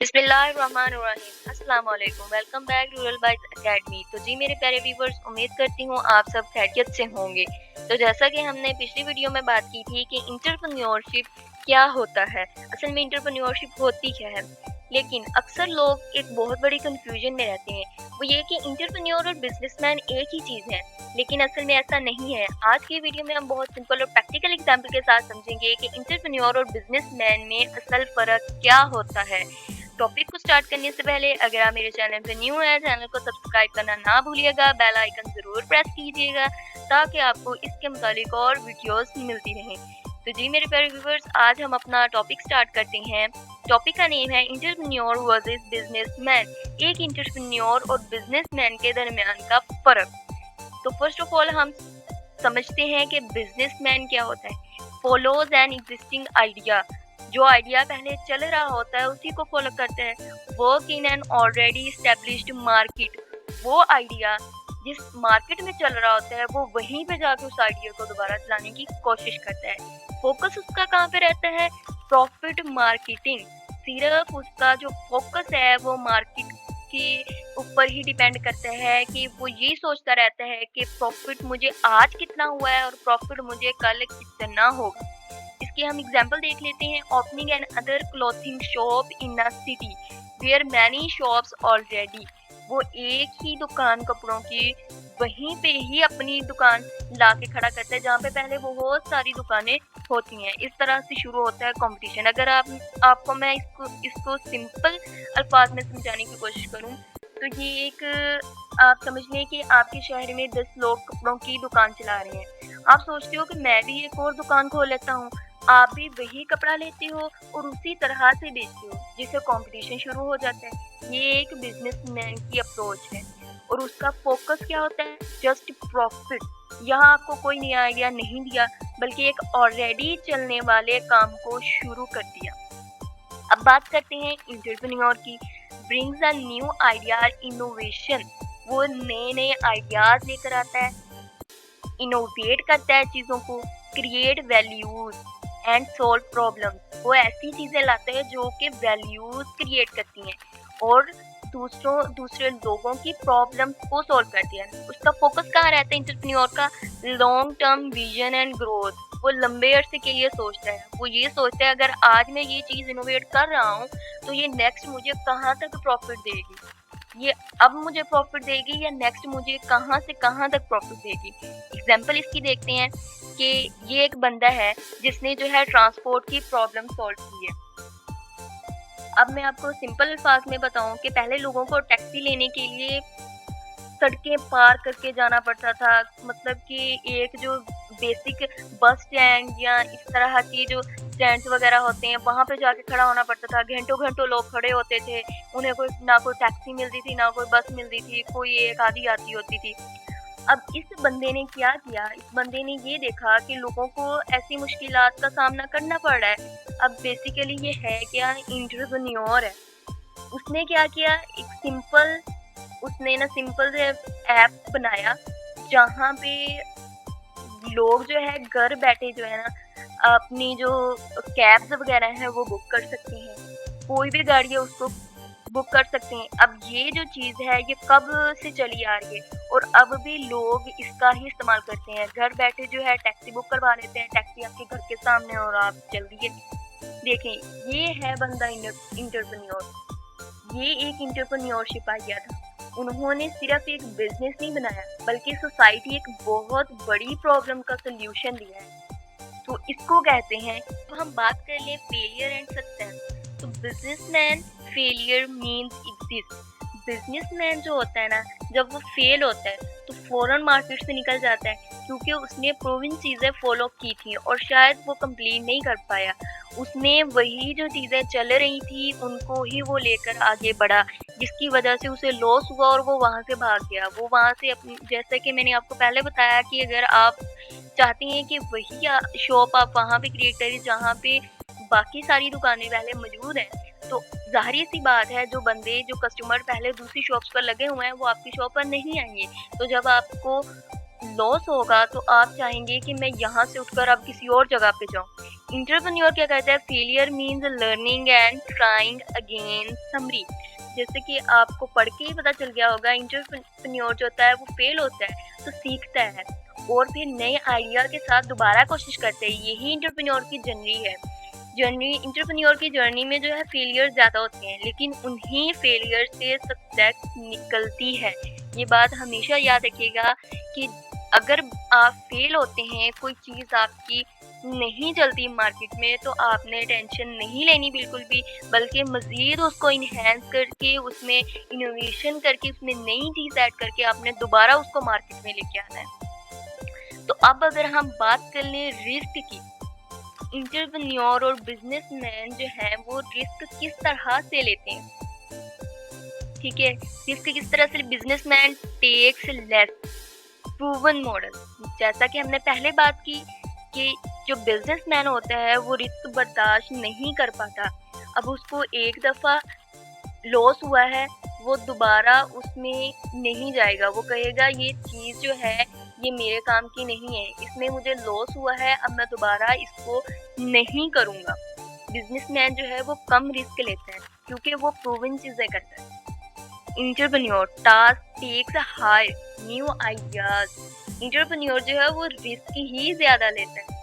बिस्मिल्लाहिर्रहमानिर्रहीम अस्सलाम वालेकुम। Welcome back rural bytes academy. तो जी मेरे प्यारे व्यूवर्स, उम्मीद करती हूँ आप सब खैरियत से होंगे। तो जैसा कि हमने पिछली वीडियो में बात की थी कि एंटरप्रेन्योरशिप क्या होता है, असल में एंटरप्रेन्योरशिप होती क्या है। लेकिन अक्सर लोग एक बहुत बड़ी कन्फ्यूजन में रहते हैं, वो ये कि एंटरप्रेन्योर और बिजनेसमैन एक ही चीज़ है, लेकिन असल में ऐसा नहीं है। आज की वीडियो में हम बहुत सिंपल और प्रैक्टिकल एग्जाम्पल के साथ समझेंगे कि एंटरप्रेन्योर और बिजनेसमैन में असल फ़र्क क्या होता है। टॉपिक को स्टार्ट करने से पहले अगर आप मेरे चैनल पर न्यू है, चैनल को सब्सक्राइब करना ना भूलिएगा, बेल आइकन ज़रूर प्रेस कीजिएगा ताकि आपको इसके मुतालिक और वीडियोस मिलती रहें। तो जी मेरे प्यारे व्यूवर्स, आज हम अपना टॉपिक स्टार्ट करते हैं। टॉपिक का नेम है एंटरप्रेन्योर वर्सेस बिजनेसमैन, एक एंटरप्रेन्योर और बिजनेसमैन के दरमियान का फ़र्क। तो फर्स्ट ऑफ ऑल हम समझते हैं कि बिजनेसमैन क्या होता है। फॉलोज एन एग्जिस्टिंग आइडिया, जो आइडिया पहले चल रहा होता है उसी को फॉलो करते हैं। Work in an already established market, वो आइडिया जिस मार्केट में चल रहा होता है वो वहीं पे जाके उस आइडिया को दोबारा चलाने की कोशिश करता है। फोकस उसका कहाँ पे रहता है? Profit marketing. सिर्फ उसका जो फोकस है वो मार्केट के ऊपर ही डिपेंड करता है कि वो ये सोचता रहता है कि प्रॉफिट मुझे आज कितना हुआ है और प्रॉफिट मुझे कल कितना होगा। इसके हम एग्जांपल देख लेते हैं। Opening an other clothing shop in a city where many shops already, वो एक ही दुकान कपड़ों की वहीं पे ही अपनी दुकान ला के खड़ा करता है जहाँ पे पहले बहुत सारी दुकानें होती हैं। इस तरह से शुरू होता है कंपटीशन। अगर आपको मैं इसको सिंपल अल्फाज में समझाने की कोशिश करूँ तो ये एक, आप समझ लें कि आपके शहर में 10 लोग कपड़ों की दुकान चला रहे हैं। आप सोचते हो कि मैं भी एक और दुकान खोल लेता हूँ, आप भी वही कपड़ा लेते हो और उसी तरह से बेचते हो, जिससे कंपटीशन शुरू हो जाता है। ये एक बिजनेसमैन की अप्रोच है और उसका फोकस क्या होता है? Just profit. यहाँ आपको कोई नया आइडिया नहीं दिया बल्कि एक ऑलरेडी चलने वाले काम को शुरू कर दिया। अब बात करते हैं एंटरप्रेन्योर की। Brings a new idea, innovation, वो नए नए आइडियाज लेकर आता है, इनोवेट करता है चीज़ों को, create values and solve problems, वो ऐसी चीज़ें लाता है जो कि वैल्यूज क्रिएट करती हैं और दूसरे लोगों की प्रॉब्लम्स को सॉल्व करती है। उसका फोकस कहाँ रहता है एंटरप्रेन्योर का? Long term vision and growth. वो लंबे अरसे के लिए सोचता है। वो ये सोचता है अगर आज मैं ये चीज़ इनोवेट कर रहा हूँ तो ये नेक्स्ट मुझे कहाँ तक प्रॉफिट देगी, ये अब मुझे प्रॉफिट देगी या नेक्स्ट मुझे कहाँ से कहाँ तक प्रॉफिट देगी। एग्जाम्पल इसकी देखते हैं कि ये एक बंदा है जिसने जो है ट्रांसपोर्ट की प्रॉब्लम सॉल्व की है। अब मैं आपको सिंपल अल्फाज में बताऊं कि पहले लोगों को टैक्सी लेने के लिए सड़कें पार करके जाना पड़ता था, मतलब कि एक जो बेसिक बस स्टैंड या इस तरह की जो स्टैंड्स वगैरह होते हैं वहाँ पे जाके खड़ा होना पड़ता था। घंटों घंटों लोग खड़े होते थे, उन्हें कोई टैक्सी मिलती थी ना कोई बस मिलती थी, कोई एक आधी आती होती थी। अब इस बंदे ने क्या किया? इस बंदे ने ये देखा कि लोगों को ऐसी मुश्किलात का सामना करना पड़ रहा है। अब बेसिकली ये है क्या? एंटरप्रेन्योर है। उसने क्या किया? उसने ना सिंपल से ऐप बनाया जहाँ पे लोग जो है घर बैठे जो है ना अपनी जो कैब्स वगैरह है वो बुक कर सकते हैं, कोई भी गाड़ी है उसको बुक कर सकते हैं। अब ये जो चीज़ है ये कब से चली आ रही है और अब भी लोग इसका ही इस्तेमाल करते हैं। घर बैठे जो है टैक्सी बुक करवा लेते हैं, टैक्सी आपके घर के सामने और आप चल दिए। देखें, ये है बंदा एंटरप्रेन्योर। ये एक एंटरप्रेन्योरशिप आइडिया था। उन्होंने सिर्फ एक बिजनेस नहीं बनाया बल्कि सोसाइटी एक बहुत बड़ी प्रॉब्लम का सल्यूशन दिया है। तो इसको कहते हैं। तो हम बात कर ले फेलियर एंड सक्सेस। तो businessman failure means exist. Businessman जो होता है ना, जब वो फेल होता है तो फौरन मार्केट से निकल जाता है क्योंकि उसने प्रूवन चीज़ें फॉलो की थी और शायद वो कंप्लीट नहीं कर पाया। उसने वही जो चीज़ें चल रही थी उनको ही वो लेकर आगे बढ़ा, जिसकी वजह से उसे लॉस हुआ और वो वहाँ से भाग गया। वो वहाँ से अपनी, जैसे कि मैंने आपको पहले बताया कि अगर आप चाहती हैं कि वही शॉप आप वहाँ पे क्रिएट करें जहाँ पे बाकी सारी दुकानें पहले मौजूद हैं, तो ज़ाहिर सी बात है जो कस्टमर पहले दूसरी शॉप्स पर लगे हुए हैं वो आपकी शॉप पर नहीं आएंगे। तो जब आपको लॉस होगा तो आप चाहेंगे कि मैं यहाँ से उठकर अब किसी और जगह पे जाऊँ। इंटरप्रेन्योर क्या कहता है, failure means learning and trying again summary. जैसे कि आपको पढ़ के ही पता चल गया होगा, इंटरप्रेन्योर जो होता है वो फेल होता है तो सीखता है और फिर नए आइडिया के साथ दोबारा कोशिश करते हैं। यही इंटरप्रेन्योर की जर्नी है। इंटरप्रेन्योर की जर्नी में जो है फेलियर ज़्यादा होते हैं, लेकिन उन्हीं फेलियर से सक्सेस निकलती है। ये बात हमेशा याद रखिएगा कि अगर आप फेल होते हैं, कोई चीज़ आपकी नहीं चलती मार्केट में, तो आपने टेंशन नहीं लेनी बिल्कुल भी, बल्कि मज़ीद उसको इन्हेंस करके, उसमें इनोवेशन करके, उसमें नई चीज़ ऐड करके आपने दोबारा उसको मार्केट में लेके आना है। तो अब अगर हम बात कर लें रिस्क की, एंटरप्रेन्योर और बिजनेसमैन जो हैं वो रिस्क किस तरह से लेते हैं, ठीक है। रिस्क किस तरह से businessman takes less proven model. जैसा कि हमने पहले बात की कि जो बिजनेसमैन होता है वो रिस्क बर्दाश्त नहीं कर पाता। अब उसको एक दफ़ा लॉस हुआ है, वो दोबारा उसमें नहीं जाएगा। वो कहेगा ये चीज़ जो है ये मेरे काम की नहीं है, इसमें मुझे लॉस हुआ है, अब मैं दोबारा इसको नहीं करूँगा। बिजनेसमैन जो है वो कम रिस्क लेता है क्योंकि वो प्रूवन चीज़ें करता है। Entrepreneur task takes high new ideas. Entrepreneur जो है वो रिस्क ही ज़्यादा लेता है।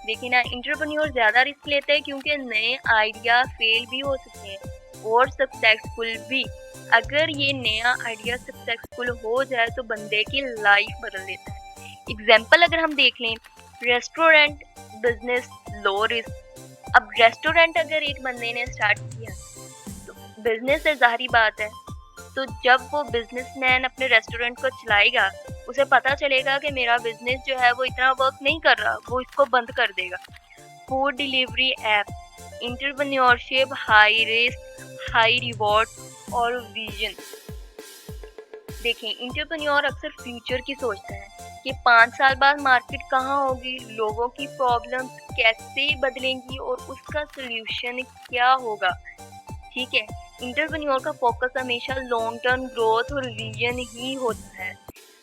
देखिए ना, एंटरप्रेन्योर ज़्यादा रिस्क लेता है क्योंकि नए आइडिया फेल भी हो सकते हैं और सक्सेसफुल भी। अगर ये नया आइडिया सक्सेसफुल हो जाए तो बंदे की लाइफ बदल देता है। एग्जाम्पल अगर हम देख लें, रेस्टोरेंट बिजनेस लो रिस्क। अब रेस्टोरेंट अगर एक बंदे ने स्टार्ट किया तो बिजनेस है, ज़ाहिरी बात है। तो जब वो बिजनेसमैन अपने रेस्टोरेंट को चलाएगा, उसे पता चलेगा कि मेरा बिजनेस जो है वो इतना वर्क नहीं कर रहा, वो इसको बंद कर देगा। Food delivery app, entrepreneurship, high risk high reward और विजन। देखें, एंटरप्रेन्योर अक्सर फ्यूचर की सोचता है कि 5 साल बाद मार्केट कहाँ होगी, लोगों की प्रॉब्लम्स कैसे बदलेंगी और उसका सोल्यूशन क्या होगा, ठीक है। एंटरप्रेन्योर का फोकस हमेशा लॉन्ग टर्म ग्रोथ और विजन ही होता है।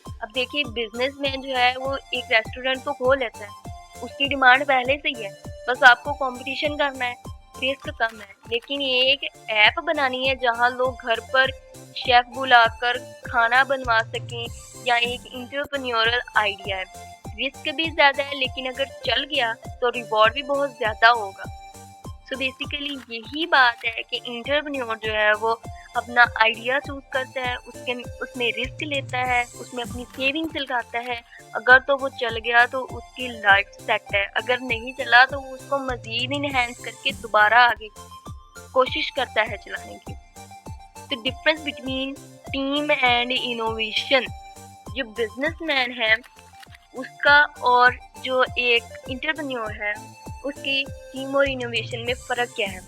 अब देखिए, बिजनेसमैन जो है वो एक रेस्टोरेंट तो खोल लेता है, उसकी डिमांड पहले से ही है, बस आपको कंपटीशन करना है, रिस्क कम है। लेकिन ये एक ऐप बनानी है जहां लोग घर पर शेफ बुलाकर खाना बनवा सकें, या एक एंटरप्रेन्योरल आइडिया है। रिस्क भी ज़्यादा है, लेकिन अगर चल गया तो रिवॉर्ड भी बहुत ज़्यादा होगा। सो बेसिकली यही बात है कि एंटरप्रेन्योर जो है वो अपना आइडिया चूज करता है, उसमें रिस्क लेता है, उसमें अपनी सेविंग्स लगाता है। अगर तो वो चल गया तो उसकी लाइफ सेट है, अगर नहीं चला तो वो उसको मजीद इनहेंस करके दोबारा आगे कोशिश करता है चलाने की। तो difference between team and innovation, जो बिजनेसमैन है उसका और जो एक इंटरप्रेन्योर है उसकी टीम और इनोवेशन में फ़र्क क्या है।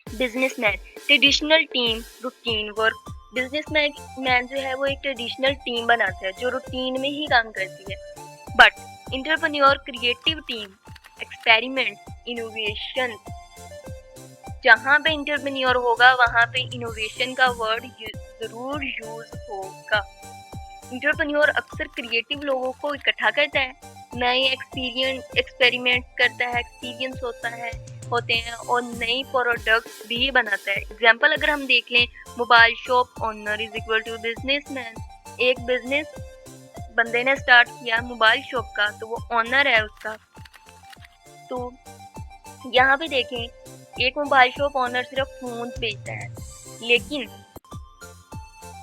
Businessman traditional team routine work. Businessman जो है वो एक ट्रेडिशनल टीम बनाता है जो रूटीन में ही काम करती है। But entrepreneur creative team, experiment, innovation. जहाँ पे इंटरप्रेन्योर होगा वहाँ पे इनोवेशन का वर्ड ज़रूर यूज़ होगा। इंटरप्रेन्योर अक्सर क्रिएटिव लोगों को इकट्ठा करता है, नए एक्सपेरिमेंट करता है, एक्सपीरियंस होते हैं और नई प्रोडक्ट्स भी बनाता है। एग्जाम्पल अगर हम देख लें, mobile shop owner is equal to businessman. एक बिजनेस बंदे ने स्टार्ट किया मोबाइल शॉप का, तो वो ऑनर है उसका। तो यहाँ पे देखें, एक मोबाइल शॉप ओनर सिर्फ फोन बेचता है, लेकिन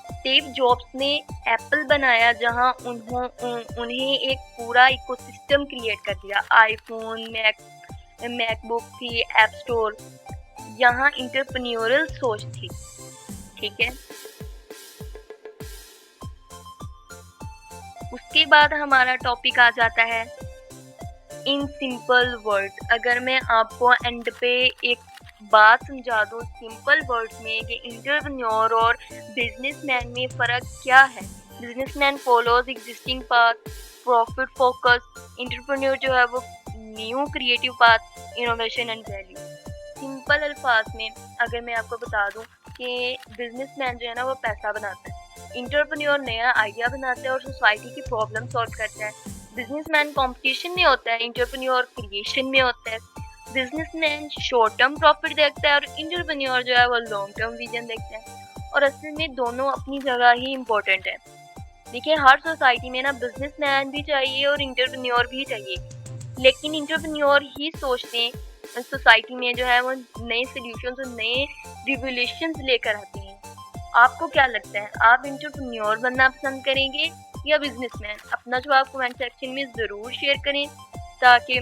स्टीव जॉब्स ने एप्पल बनाया जहां उन्हें एक पूरा इकोसिस्टम क्रिएट कर दिया। आईफोन, मैकबुक थी, ऐप स्टोर। यहाँ इंटरप्रेन्योरल सोच थी, ठीक है। उसके बाद हमारा टॉपिक आ जाता है इन सिंपल वर्ड। अगर मैं आपको एंड पे एक बात समझा दूँ सिंपल वर्ड्स में कि इंटरप्रेन्योर और बिजनेसमैन में फ़र्क क्या है। Businessman follows existing path, profit focus. Entrepreneur जो है वो new creative path, innovation and value. Simple अल्फाज में अगर मैं आपको बता दूं कि बिजनेसमैन जो है ना वो पैसा बनाता है, इंटरप्रेन्योर नया आइडिया बनाता है और सोसाइटी की प्रॉब्लम सॉल्व करता है। बिजनेसमैन कंपटीशन में होता है, इंटरप्रेन्योर क्रिएशन में होता है। बिजनेसमैन शॉर्ट टर्म प्रॉफिट देखता है और एंटरप्रेन्योर जो है वो लॉन्ग टर्म विजन देखता है, और असल में दोनों अपनी जगह ही इम्पोर्टेंट है। देखिए, हर सोसाइटी में ना बिजनेसमैन भी चाहिए और एंटरप्रेन्योर भी चाहिए, लेकिन एंटरप्रेन्योर ही सोचते हैं सोसाइटी में जो है वो नए सॉल्यूशंस और नए रिवोल्यूशंस लेकर आते हैं। आपको क्या लगता है, आप एंटरप्रेन्योर बनना पसंद करेंगे या बिजनेसमैन? अपना जवाब कमेंट सेक्शन में ज़रूर शेयर करें, ताकि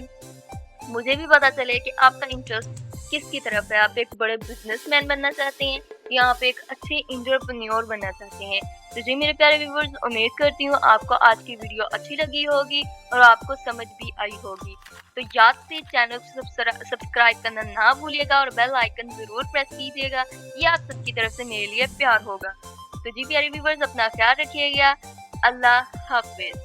मुझे भी पता चले कि आपका इंटरेस्ट किसकी तरफ है। आप एक बड़े बिजनेसमैन बनना चाहते हैं या आप एक अच्छे एंटरप्रेन्योर बनना चाहते हैं? तो जी मेरे प्यारे व्यूअर्स, उम्मीद करती हूँ आपको आज की वीडियो अच्छी लगी होगी और आपको समझ भी आई होगी। तो याद से चैनल को सब्सक्राइब करना ना भूलिएगा और बेल आइकन ज़रूर प्रेस कीजिएगा। ये आप सबकी तरफ से मेरे लिए प्यार होगा। तो जी प्यारे व्यूअर्स, अपना ख्याल रखिएगा। अल्लाह हाफिज़।